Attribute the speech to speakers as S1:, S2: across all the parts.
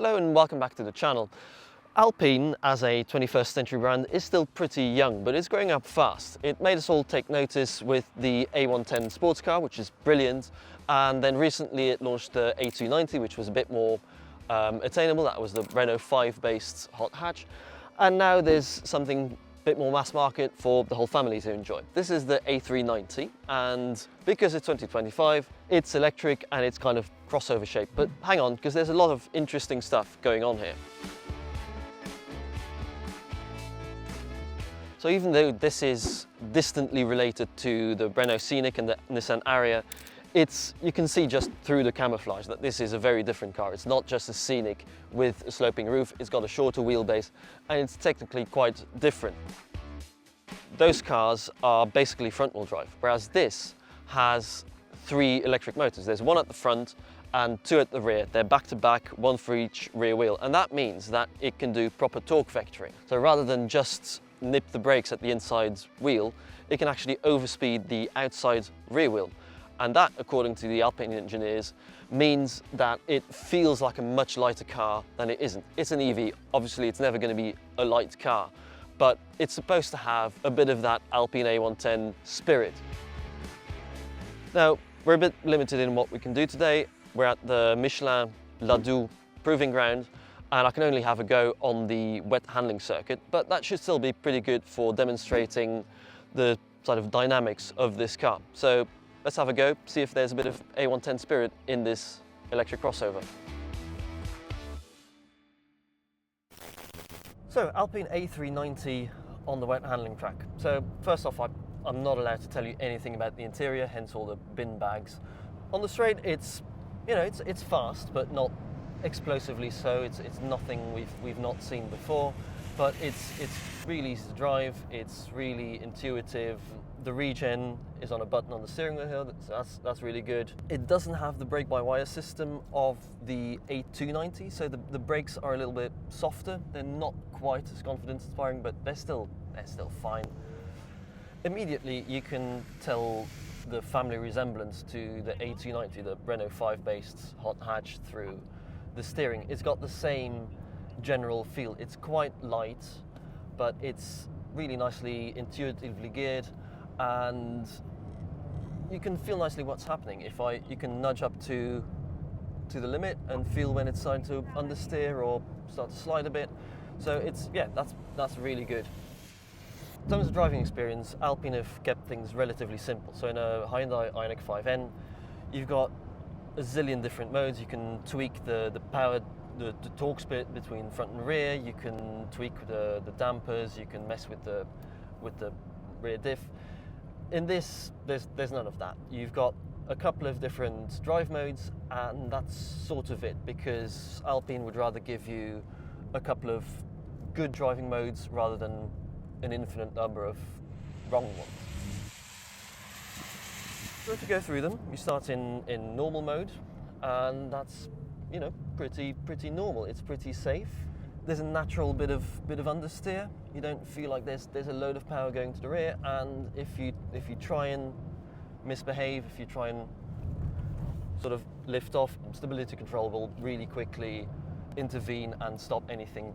S1: Hello and welcome back to the channel. Alpine, as a 21st century brand, is still pretty young, but it's growing up fast. It made us all take notice with the A110 sports car, which is brilliant, and then recently it launched the A390, which was a bit more attainable. That was the Renault 5-based hot hatch, and now there's something a bit more mass market for the whole family to enjoy. This is the A390, and because it's 2025, it's electric and it's kind of crossover shape. But hang on, because there's a lot of interesting stuff going on here. So even though this is distantly related to the Renault Scenic and the Nissan Ariya, you can see just through the camouflage that this is a very different car. It's not just a Scenic with a sloping roof, it's got a shorter wheelbase, and it's technically quite different. Those cars are basically front-wheel drive, whereas this has 3 electric motors. There's one at the front and 2 at the rear. They're back-to-back, one for each rear wheel, and that means that it can do proper torque vectoring. So rather than just nip the brakes at the inside wheel, it can actually overspeed the outside rear wheel. And that, according to the Alpine engineers, means that it feels like a much lighter car than it isn't. It's an EV, obviously it's never going to be a light car, but it's supposed to have a bit of that Alpine A110 spirit. Now, we're a bit limited in what we can do today. We're at the Michelin Ladue proving ground, and I can only have a go on the wet handling circuit, but that should still be pretty good for demonstrating the sort of dynamics of this car. So let's have a go, see if there's a bit of A110 spirit in this electric crossover. So Alpine A390 on the wet handling track. So first off, I'm not allowed to tell you anything about the interior, hence all the bin bags. On the straight, it's fast, but not explosively so. It's nothing we've not seen before, but it's really easy to drive. It's really intuitive. The regen is on a button on the steering wheel here, so that's really good. It doesn't have the brake-by-wire system of the A290, so the brakes are a little bit softer. They're not quite as confidence-inspiring, but they're still fine. Immediately, you can tell the family resemblance to the A290, the Renault 5-based hot hatch, through the steering. It's got the same general feel. It's quite light, but it's really nicely intuitively geared, and you can feel nicely what's happening. You can nudge up to the limit and feel when it's starting to understeer or start to slide a bit. So that's really good. In terms of driving experience, Alpine have kept things relatively simple. So in a Hyundai Ioniq 5N, you've got a zillion different modes. You can tweak the power, the torque split between front and rear. You can tweak the dampers. You can mess with the rear diff. In this, there's none of that. You've got a couple of different drive modes, and that's sort of it, because Alpine would rather give you a couple of good driving modes rather than an infinite number of wrong ones. So to go through them, you start in normal mode, and that's pretty normal. It's pretty safe. There's a natural bit of understeer. You don't feel like there's a load of power going to the rear, and if you try and misbehave, if you try and sort of lift off, stability control will really quickly intervene and stop anything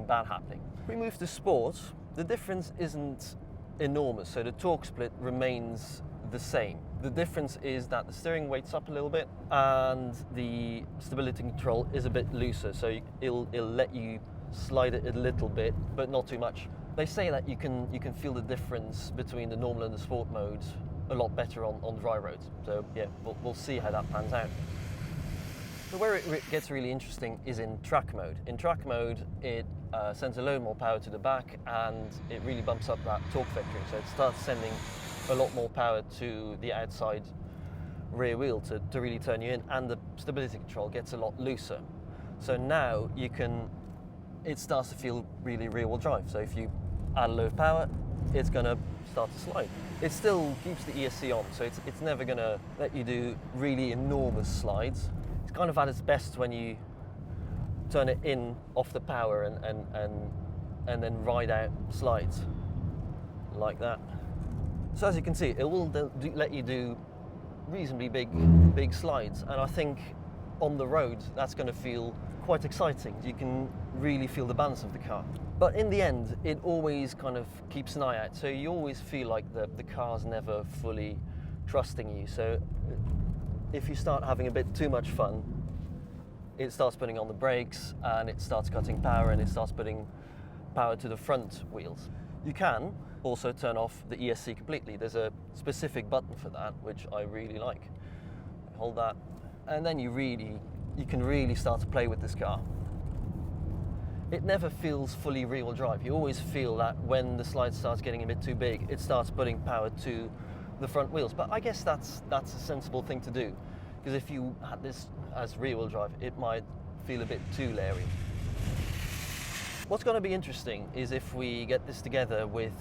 S1: bad happening. If we move to sport, the difference isn't enormous, so the torque split remains the same. The difference is that the steering weights up a little bit and the stability control is a bit looser, so it'll let you slide it a little bit, but not too much. They say that you can feel the difference between the normal and the sport modes a lot better on dry roads. So yeah, we'll see how that pans out. So where it gets really interesting is in track mode. In track mode, it sends a load more power to the back, and it really bumps up that torque vectoring. So it starts sending a lot more power to the outside rear wheel to really turn you in, and the stability control gets a lot looser. So now it starts to feel really rear-wheel drive. So if you add a load of power, it's going to start to slide. It still keeps the ESC on, so it's never going to let you do really enormous slides. It's kind of at its best when you turn it in off the power and then ride out slides like that. So as you can see, it will let you do reasonably big slides, and I think on the road that's going to feel quite exciting. You can really feel the balance of the car. But in the end, it always kind of keeps an eye out. So you always feel like the car's never fully trusting you. So if you start having a bit too much fun, it starts putting on the brakes and it starts cutting power and it starts putting power to the front wheels. You can also turn off the ESC completely. There's a specific button for that, which I really like. Hold that, and then you can really start to play with this car. It never feels fully rear-wheel drive. You always feel that when the slide starts getting a bit too big, it starts putting power to the front wheels. But I guess that's a sensible thing to do, because if you had this as rear-wheel drive, it might feel a bit too leery. What's going to be interesting is if we get this together with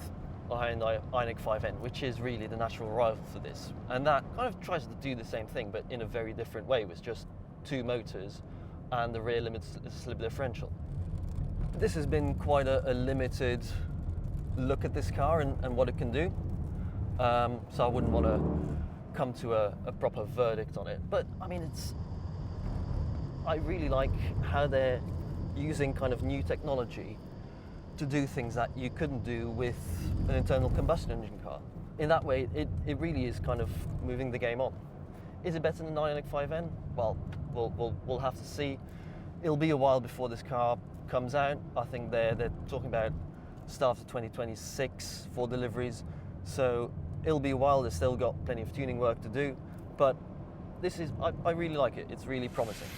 S1: Hyundai Ioniq 5N, which is really the natural rival for this. And that kind of tries to do the same thing, but in a very different way, with just two motors and the rear limited slip differential. This has been quite a limited look at this car and what it can do. So I wouldn't want to come to a proper verdict on it. But I mean, I really like how they're using kind of new technology to do things that you couldn't do with an internal combustion engine car. In that way, it really is kind of moving the game on. Is it better than the Ioniq 5N? Well, we'll have to see. It'll be a while before this car comes out. I think they're talking about start of 2026 for deliveries. So it'll be a while. They've still got plenty of tuning work to do. But I really like it. It's really promising.